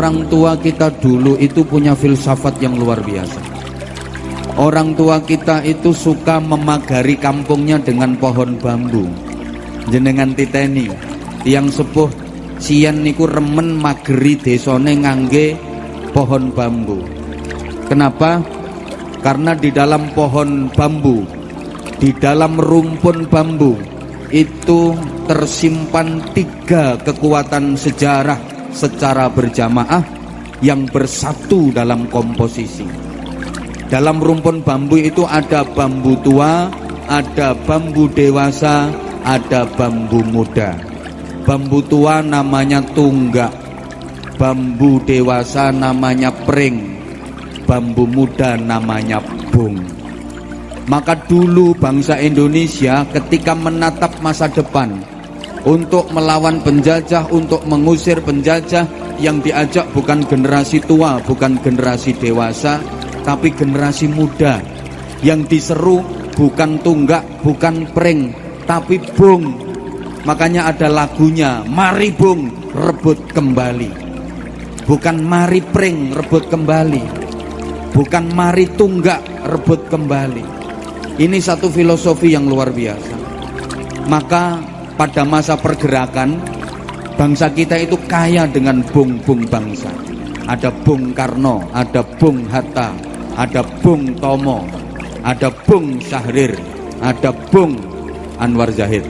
orang tua kita dulu itu punya filsafat yang luar biasa. Orang tua kita itu suka memagari kampungnya dengan pohon bambu. Jenengan titeni yang sepuh sian niku remen mageri desone ngangge pohon bambu. Kenapa? Karena di dalam pohon bambu, di dalam rumpun bambu itu tersimpan 3 kekuatan sejarah secara berjamaah yang bersatu dalam komposisi. Dalam rumpun bambu itu ada bambu tua, ada bambu dewasa, ada bambu muda. Bambu tua namanya tunggak, bambu dewasa namanya pring, bambu muda namanya bung. Maka dulu bangsa Indonesia ketika menatap masa depan untuk melawan penjajah, untuk mengusir penjajah, yang diajak bukan generasi tua, bukan generasi dewasa, tapi generasi muda. Yang diseru bukan tunggak, bukan pring, tapi bung. Makanya ada lagunya, mari bung rebut kembali. Bukan mari pring rebut kembali, bukan mari tunggak rebut kembali. Ini satu filosofi yang luar biasa. Maka pada masa pergerakan, bangsa kita itu kaya dengan bung-bung bangsa. Ada Bung Karno, ada Bung Hatta, ada Bung Tomo, ada Bung Syahrir, ada Bung Anwar Zahid.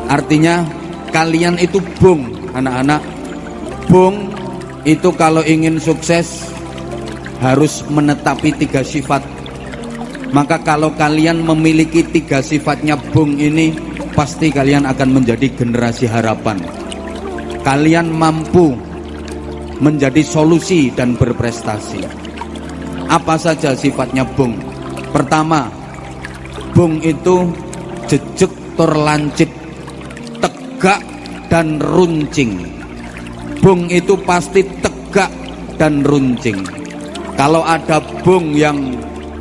Artinya kalian itu bung, anak-anak. Bung itu kalau ingin sukses harus menetapi 3 sifat. Maka kalau kalian memiliki 3 sifatnya bung ini, pasti kalian akan menjadi generasi harapan. Kalian mampu menjadi solusi dan berprestasi. Apa saja sifatnya bung? Pertama, bung itu jejeg tur lancip, tegak dan runcing. Bung itu pasti tegak dan runcing. Kalau ada bung yang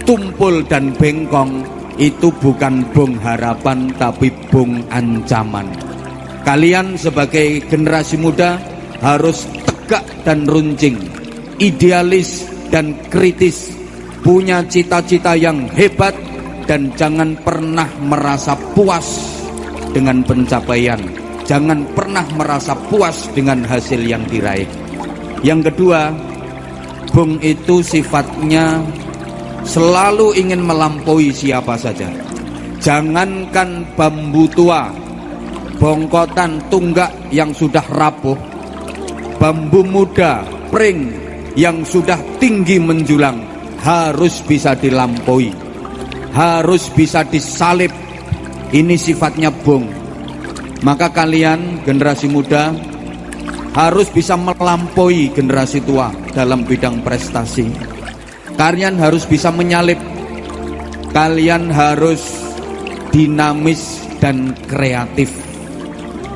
tumpul dan bengkong, itu bukan bung harapan tapi bung ancaman. Kalian sebagai generasi muda harus tegak dan runcing, idealis dan kritis, punya cita-cita yang hebat, dan jangan pernah merasa puas dengan pencapaian. Jangan pernah merasa puas dengan hasil yang diraih. Yang kedua, bung itu sifatnya selalu ingin melampaui siapa saja. Jangankan bambu tua, bongkotan tunggak yang sudah rapuh, bambu muda, pring yang sudah tinggi menjulang harus bisa dilampaui, harus bisa disalib. Ini sifatnya bung. Maka kalian generasi muda harus bisa melampaui generasi tua dalam bidang prestasi. Kalian harus bisa menyalip. Kalian harus dinamis dan kreatif.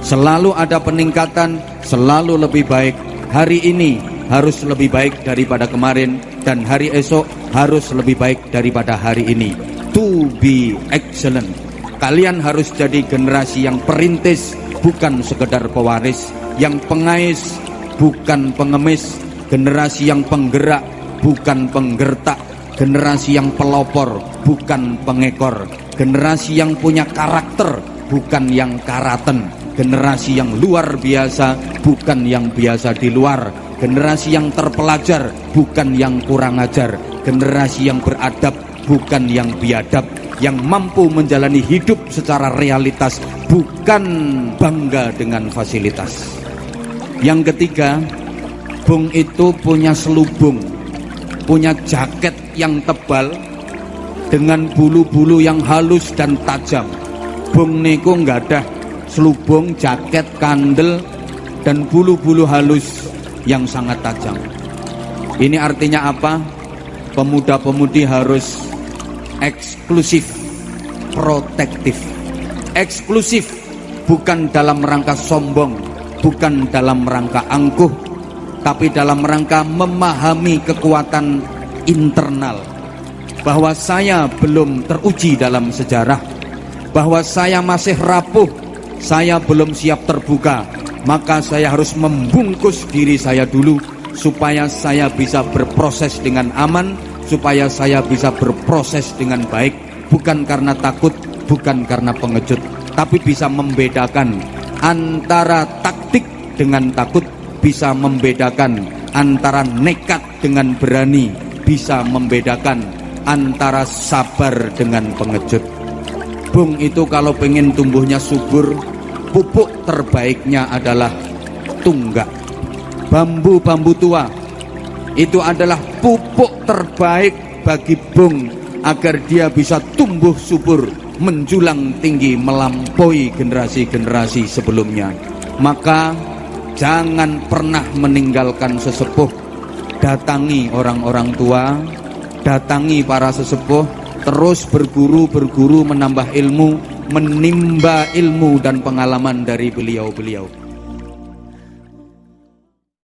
Selalu ada peningkatan, selalu lebih baik. Hari ini harus lebih baik daripada kemarin, dan hari esok harus lebih baik daripada hari ini. To be excellent. Kalian harus jadi generasi yang perintis, bukan sekedar pewaris, yang pengais, bukan pengemis, generasi yang penggerak, bukan penggertak, generasi yang pelopor, bukan pengekor, generasi yang punya karakter, bukan yang karaten, generasi yang luar biasa, bukan yang biasa di luar, generasi yang terpelajar, bukan yang kurang ajar, generasi yang beradab, bukan yang biadab, yang mampu menjalani hidup secara realitas, bukan bangga dengan fasilitas. Yang ketiga, bung itu punya selubung, punya jaket yang tebal dengan bulu-bulu yang halus dan tajam. Bung niku nggak ada selubung, jaket, kandel, dan bulu-bulu halus yang sangat tajam. Ini artinya apa? Pemuda-pemudi harus eksklusif, protektif. Eksklusif bukan dalam rangka sombong, bukan dalam rangka angkuh, tapi dalam rangka memahami kekuatan internal, bahwa saya belum teruji dalam sejarah, bahwa saya masih rapuh, saya belum siap terbuka, maka saya harus membungkus diri saya dulu supaya saya bisa berproses dengan aman, supaya saya bisa berproses dengan baik, bukan karena takut, bukan karena pengecut, tapi bisa membedakan antara taktik dengan takut, bisa membedakan antara nekat dengan berani, bisa membedakan antara sabar dengan pengecut. Bung itu kalau pengen tumbuhnya subur, pupuk terbaiknya adalah tunggak. Bambu-bambu tua itu adalah pupuk terbaik bagi bung agar dia bisa tumbuh subur, menjulang tinggi, melampaui generasi-generasi sebelumnya. Maka jangan pernah meninggalkan sesepuh. Datangi orang-orang tua, datangi para sesepuh, terus berguru menambah ilmu, menimba ilmu dan pengalaman dari beliau-beliau.